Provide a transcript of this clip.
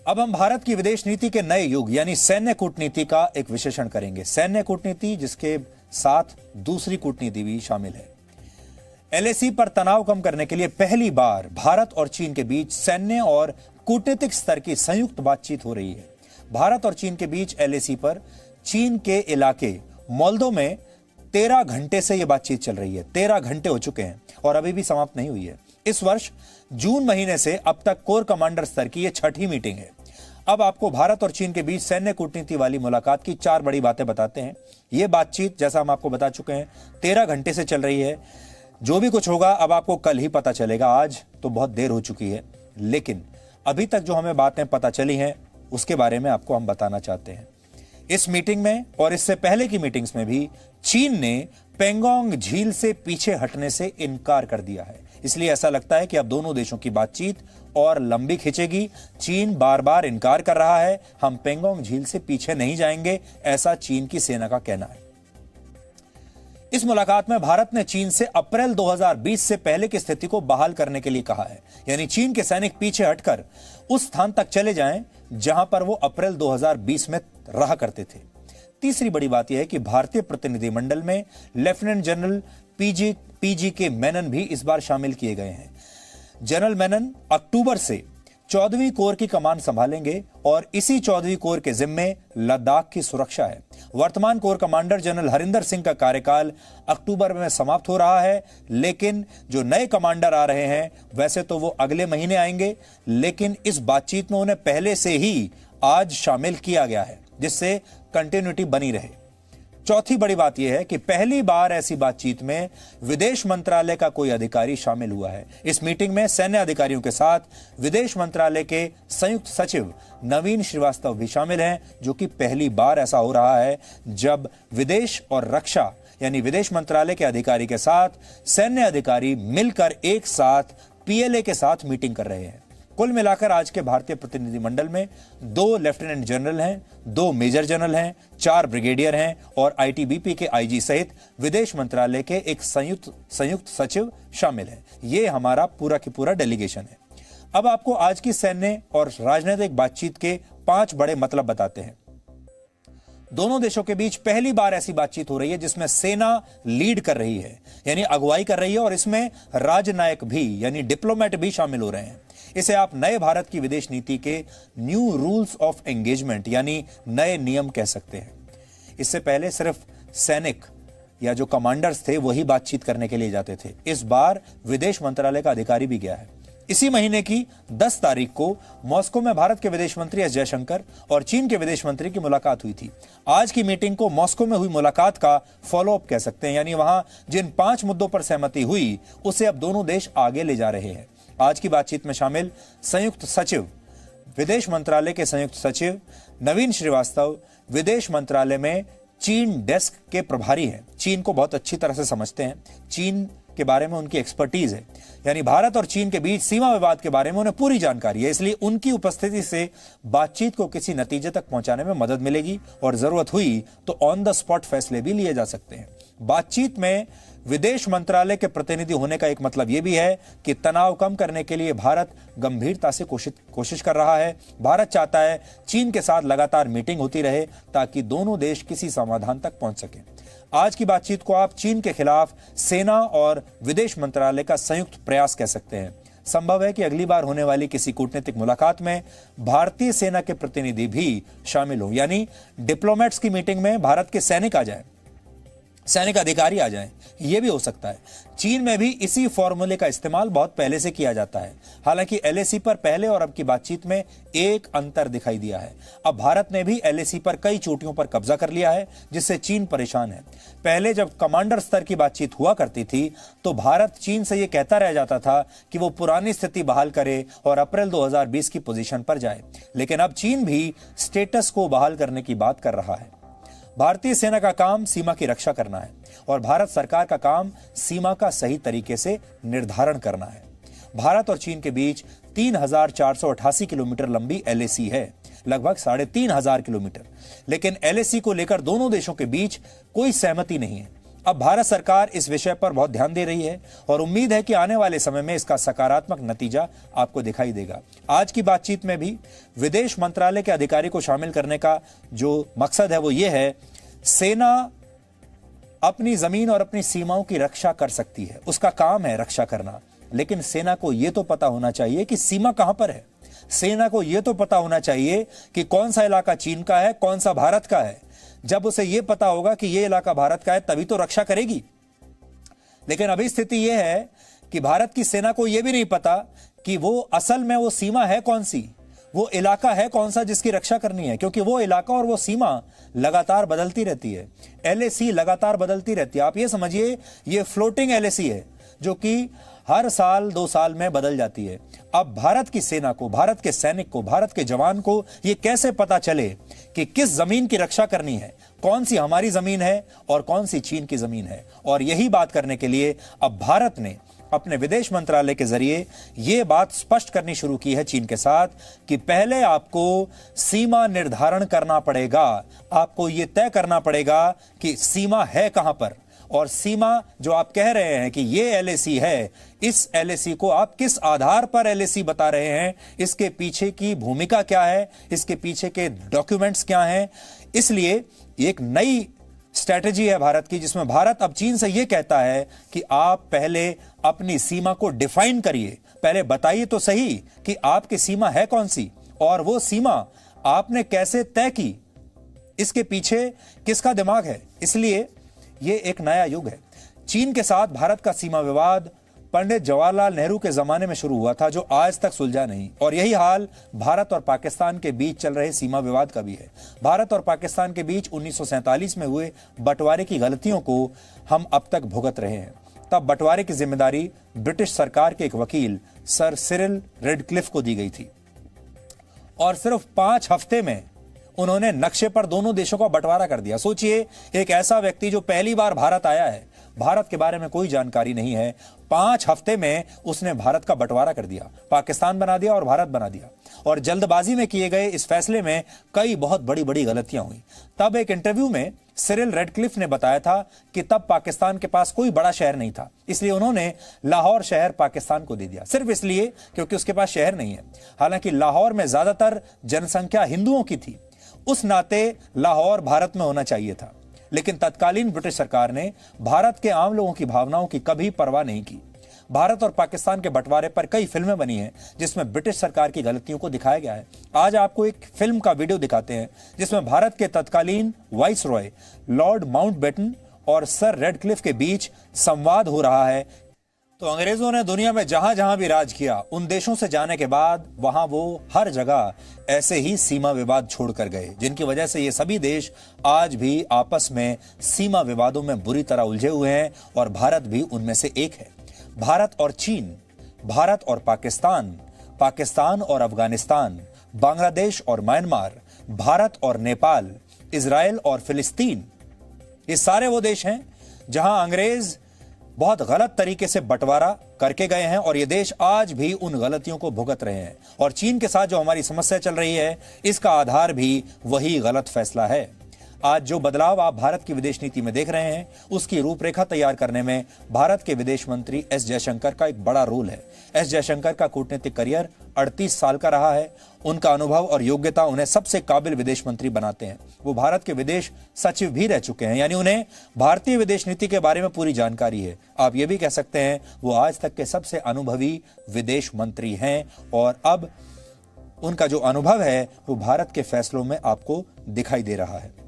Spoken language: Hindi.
अब हम भारत की विदेश नीति के नए युग यानी सैन्य कूटनीति का एक विश्लेषण करेंगे। सैन्य कूटनीति जिसके साथ दूसरी कूटनीति भी शामिल है। एलएसी पर तनाव कम करने के लिए पहली बार भारत और चीन के बीच सैन्य और कूटनीतिक स्तर की संयुक्त बातचीत हो रही है। भारत और चीन के बीच एलएसी पर चीन के इलाके मोल्दो में 13 घंटे से यह बातचीत चल रही है। 13 घंटे हो चुके हैं और अभी भी समाप्त नहीं हुई है। इस वर्ष जून महीने से अब तक कोर कमांडर स्तर की यह छठी मीटिंग है। अब आपको भारत और चीन के बीच सैन्य कूटनीति वाली मुलाकात की 4 बड़ी बातें बताते हैं। यह बातचीत जैसा हम आपको बता चुके हैं 13 घंटे से चल रही है। जो भी कुछ होगा अब आपको कल ही पता चलेगा, आज तो बहुत देर हो चुकी है। लेकिन अभी तक जो हमें बातें पता चली हैं उसके बारे में आपको हम बताना चाहते हैं। इस मीटिंग में और इससे पहले की मीटिंग्स में भी चीन ने पेंगोंग झील से पीछे हटने से इनकार कर दिया है। इसलिए ऐसा लगता है कि अब दोनों देशों की बातचीत और लंबी खिंचेगी। चीन बार बार इनकार कर रहा है, हम पेंगोंग झील से पीछे नहीं जाएंगे, ऐसा चीन की सेना का कहना है। इस मुलाकात में भारत ने चीन से अप्रैल 2020 से पहले की स्थिति को बहाल करने के लिए कहा है, यानी चीन के सैनिक पीछे हटकर उस स्थान तक चले जाएं जहां पर वो अप्रैल 2020 में रहा करते थे। तीसरी बड़ी बात यह है कि भारतीय प्रतिनिधिमंडल में लेफ्टिनेंट जनरल पीजी के मेनन भी इस बार शामिल किए गए हैं। जनरल मेनन अक्टूबर से 14वीं कोर की कमान संभालेंगे और इसी 14वीं कोर के जिम्मे लद्दाख की सुरक्षा है। वर्तमान core commander general Harinder Singh का कार्यकाल अक्टूबर में समाप्त हो रहा है, लेकिन जो नए कमांडर आ रहे हैं वैसे तो वो अगले महीने आएंगे, लेकिन इस बातचीत में उन्हें पहले से ही आज शामिल किया गया है जिससे कंटिन्यूटी बनी रहे। चौथी बड़ी बात यह है कि पहली बार ऐसी बातचीत में विदेश मंत्रालय का कोई अधिकारी शामिल हुआ है। इस मीटिंग में सैन्य अधिकारियों के साथ विदेश मंत्रालय के संयुक्त सचिव नवीन श्रीवास्तव भी शामिल हैं, जो कि पहली बार ऐसा हो रहा है जब विदेश और रक्षा यानी विदेश मंत्रालय के अधिकारी के साथ सैन्य अधिकारी मिलकर एक साथ पीएलए के साथ मीटिंग कर रहे हैं। कुल मिलाकर आज के भारतीय प्रतिनिधिमंडल में 2 लेफ्टिनेंट जनरल हैं, 2 मेजर जनरल हैं, 4 ब्रिगेडियर हैं और आईटीबीपी के आईजी सहित विदेश मंत्रालय के एक संयुक्त सचिव शामिल हैं। ये हमारा पूरा की पूरा डेलीगेशन है। अब आपको आज की सैन्य और राजनीतिक बातचीत के 5 बड़े मतलब बताते हैं। दोनों देशों के बीच पहली बार ऐसी बातचीत हो रही है जिसमें सेना लीड कर रही है, यानी अगुवाई कर रही है, और इसमें राजनायक भी यानी डिप्लोमेट भी शामिल हो रहे हैं। इसे आप नए भारत की विदेश नीति के न्यू रूल्स ऑफ एंगेजमेंट यानी नए नियम कह सकते हैं। इससे पहले सिर्फ सैनिक या जो कमांडर्स थे वही बातचीत करने के लिए जाते थे। इस बार विदेश मंत्रालय का अधिकारी भी गया है। इसी महीने की 10 तारीख को मॉस्को में भारत के विदेश मंत्री एस जयशंकर और चीन के विदेश मंत्री की मुलाकात हुई थी। आज की मीटिंग को मॉस्को में हुई मुलाकात का फॉलोअप कह सकते हैं, यानी वहां जिन 5 मुद्दों पर सहमति हुई उसे अब दोनों देश आगे ले जा रहे हैं। आज की बातचीत में शामिल संयुक्त सचिव विदेश मंत्रालय के संयुक्त सचिव नवीन श्रीवास्तव विदेश मंत्रालय में चीन डेस्क के प्रभारी हैं। चीन को बहुत अच्छी तरह से समझते हैं, चीन के बारे में उनकी एक्सपर्टीज है, यानी भारत और चीन के बीच सीमा विवाद के बारे में उन्हें पूरी जानकारी है। इसलिए उनकी उपस्थिति से बातचीत को किसी नतीजे तक पहुंचाने में मदद मिलेगी और जरूरत हुई तो ऑन द स्पॉट फैसले भी लिए जा सकते हैं। बातचीत में विदेश मंत्रालय के प्रतिनिधि होने का एक मतलब यह भी है कि तनाव कम करने के लिए भारत गंभीरता से कोशिश कर रहा है। भारत चाहता है चीन के साथ लगातार मीटिंग होती रहे ताकि दोनों देश किसी समाधान तक पहुंच सकें। आज की बातचीत को आप चीन के खिलाफ सेना और विदेश मंत्रालय का संयुक्त प्रयास कह सकते हैं। संभव है कि अगली बार होने वाली किसी कूटनीतिक मुलाकात में भारतीय सेना के प्रतिनिधि भी शामिल हो, यानी डिप्लोमेट्स की मीटिंग में भारत के सैनिक आ जाएं, सैनिक अधिकारी आ जाएं, यह भी हो सकता है। चीन में भी इसी फॉर्मूले का इस्तेमाल बहुत पहले से किया जाता है। हालांकि एलएसी पर पहले और अब की बातचीत में एक अंतर दिखाई दिया है। अब भारत ने भी एलएसी पर कई चोटियों पर कब्जा कर लिया है, जिससे चीन परेशान है। पहले जब कमांडर स्तर की बातचीत हुआ करती थी तो भारत चीन से यह कहता रह जाता था कि वो पुरानी स्थिति बहाल करे और अप्रैल 2020 की पोजीशन पर जाए, लेकिन अब चीन भी स्टेटस को बहाल करने की बात कर रहा है। भारतीय सेना का काम सीमा की रक्षा करना है और भारत सरकार का काम सीमा का सही तरीके से निर्धारण करना है। भारत और चीन के बीच 3,488 किलोमीटर लंबी एलएसी है, लगभग 3,500 किलोमीटर। लेकिन एलएसी को लेकर दोनों देशों के बीच कोई सहमति नहीं है। अब भारत सरकार इस विषय पर बहुत ध्यान दे रही है और उम्मीद है कि आने वाले समय में इसका सकारात्मक नतीजा आपको दिखाई देगा। आज की बातचीत में भी विदेश मंत्रालय के अधिकारी को शामिल करने का जो मकसद है वो ये है, सेना अपनी जमीन और अपनी सीमाओं की रक्षा कर सकती है, उसका काम है रक्षा करना, लेकिन सेना को यह तो पता होना चाहिए कि सीमा कहां पर है। सेना को यह तो पता होना चाहिए कि कौन सा इलाका चीन का है, कौन सा भारत का है। जब उसे यह पता होगा कि यह इलाका भारत का है तभी तो रक्षा करेगी। लेकिन अभी स्थिति यह है कि भारत की सेना को यह भी नहीं पता कि वो असल में वो सीमा है कौन सी, वो इलाका है कौन सा जिसकी रक्षा करनी है, क्योंकि वो इलाका और वो सीमा लगातार बदलती रहती है। एलएसी लगातार बदलती रहती है। आप ये समझिए ये फ्लोटिंग एलएसी है जो कि हर साल 2 साल में बदल जाती है। अब भारत की सेना को, भारत के सैनिक को, भारत के जवान को ये कैसे पता चले कि किस जमीन की रक्षा करनी है, कौन सी हमारी जमीन है और कौन सी चीन की जमीन है। और यही बात करने के लिए अब भारत ने अपने विदेश मंत्रालय के जरिए यह बात स्पष्ट करनी शुरू की है चीन के साथ कि पहले आपको सीमा निर्धारण करना पड़ेगा, आपको यह तय करना पड़ेगा कि सीमा है कहां पर, और सीमा जो आप कह रहे हैं कि ये एलएसी है, इस एलएसी को आप किस आधार पर एलएसी बता रहे हैं, इसके पीछे की भूमिका क्या है, इसके पीछे के डॉक्यूमेंट्स क्या हैं। इसलिए एक नई स्ट्रैटेजी है भारत की, जिसमें भारत अब चीन से यह कहता है कि आप पहले अपनी सीमा को डिफाइन करिए, पहले बताइए तो सही कि आपकी सीमा है कौन सी और वो सीमा आपने कैसे तय की, इसके पीछे किसका दिमाग है। इसलिए ये एक नया युग है। चीन के साथ भारत का सीमा विवाद पंडित जवाहरलाल नेहरू के जमाने में शुरू हुआ था, जो आज तक सुलझा नहीं, और यही हाल भारत और पाकिस्तान के बीच चल रहे सीमा विवाद का भी है। भारत और पाकिस्तान के बीच 1947 में हुए बंटवारे की गलतियों को हम अब तक भुगत रहे हैं। तब बंटवारे की जिम्मेदारी ब्रिटिश सरकार के एक वकील सर सिरिल रेडक्लिफ को दी गई थी और सिर्फ 5 हफ्ते में उन्होंने नक्शे पर दोनों देशों का बंटवारा कर दिया। सोचिए, एक ऐसा व्यक्ति जो पहली बार भारत आया है, भारत के बारे में कोई जानकारी नहीं है, 5 हफ्ते में उसने भारत का बंटवारा कर दिया, पाकिस्तान बना दिया और भारत बना दिया। और जल्दबाजी में किए गए इस फैसले में कई बहुत बड़ी बड़ी गलतियां हुई। तब एक इंटरव्यू में सिरिल रेडक्लिफ ने बताया था कि तब पाकिस्तान के पास कोई बड़ा शहर नहीं था, इसलिए उन्होंने लाहौर शहर पाकिस्तान को दे दिया, सिर्फ इसलिए क्योंकि उसके पास शहर नहीं है। हालांकि लाहौर में ज्यादातर जनसंख्या हिंदुओं की थी, उस नाते लाहौर भारत में होना चाहिए था। लेकिन तत्कालीन ब्रिटिश सरकार ने भारत के आम लोगों की भावनाओं की कभी परवाह नहीं की। भारत और पाकिस्तान के बंटवारे पर कई फिल्में बनी हैं जिसमें ब्रिटिश सरकार की गलतियों को दिखाया गया है। आज आपको एक फिल्म का वीडियो दिखाते हैं जिसमें भारत के तत्कालीन वाइसरॉय लॉर्ड माउंटबेटन और सर रेडक्लिफ के बीच संवाद हो रहा है। तो अंग्रेजों ने दुनिया में जहां जहां भी राज किया, उन देशों से जाने के बाद वहां वो हर जगह ऐसे ही सीमा विवाद छोड़कर गए, जिनकी वजह से ये सभी देश आज भी आपस में सीमा विवादों में बुरी तरह उलझे हुए हैं और भारत भी उनमें से एक है। भारत और चीन, भारत और पाकिस्तान, पाकिस्तान और अफगानिस्तान, बांग्लादेश और म्यांमार, भारत और नेपाल, इजराइल और फिलिस्तीन, ये सारे वो देश हैं जहां अंग्रेज बहुत गलत तरीके से बंटवारा करके गए हैं और ये देश आज भी उन गलतियों को भुगत रहे हैं। और चीन के साथ जो हमारी समस्या चल रही है, इसका आधार भी वही गलत फैसला है। आज जो बदलाव आप भारत की विदेश नीति में देख रहे हैं, उसकी रूपरेखा तैयार करने में भारत के विदेश मंत्री एस जयशंकर का एक बड़ा रोल है। एस जयशंकर का कूटनीतिक करियर 38 साल का रहा है। उनका अनुभव और योग्यता उन्हें सबसे काबिल विदेश मंत्री बनाते हैं। वो भारत के विदेश सचिव भी रह चुके हैं, यानी उन्हें भारतीय विदेश नीति के बारे में पूरी जानकारी है। आप ये भी कह सकते हैं वो आज तक के सबसे अनुभवी विदेश मंत्री हैं और अब उनका जो अनुभव है वो भारत के फैसलों में आपको दिखाई दे रहा है।